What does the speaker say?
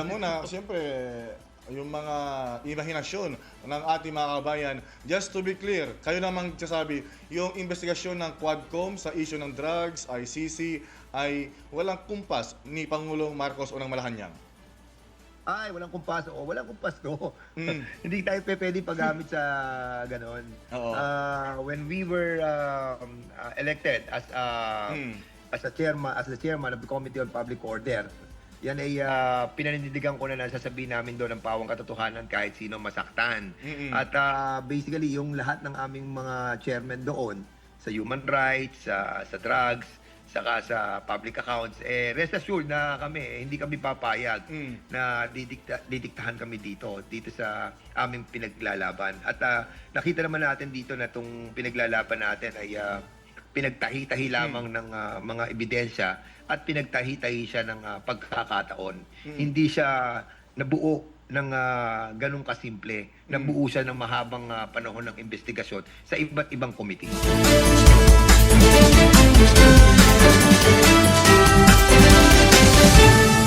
Alam mo na, siyempre, yung mga imahinasyon ng ating mga kabayan, just to be clear, kayo namang sasabi, yung investigasyon ng Quadcom sa issue ng drugs, ICC, ay walang kumpas ni Pangulong Marcos o ng Malacanang. Ay, walang kumpas. O, walang kumpas to. Mm. Hindi tayo pwede paggamit sa ganon. Oo. When we were elected as the chairman of the Committee on Public Order, yan ay pinanindigan ko na sasabihin namin doon ang pawang katotohanan kahit sino masaktan. At basically, yung lahat ng aming mga chairman doon, sa human rights, sa drugs, saka sa public accounts, rest assured na kami, hindi kami papayag na didiktahan kami dito sa aming pinaglalaban. At nakita naman natin dito na itong pinaglalaban natin ay pinagtahi-tahi lamang ng mga ebidensya at pinagtahi-tahi siya ng pagkakataon. Hindi siya nabuo ng ganun kasimple. Nabuo siya ng mahabang panahon ng investigasyon sa iba't ibang committee.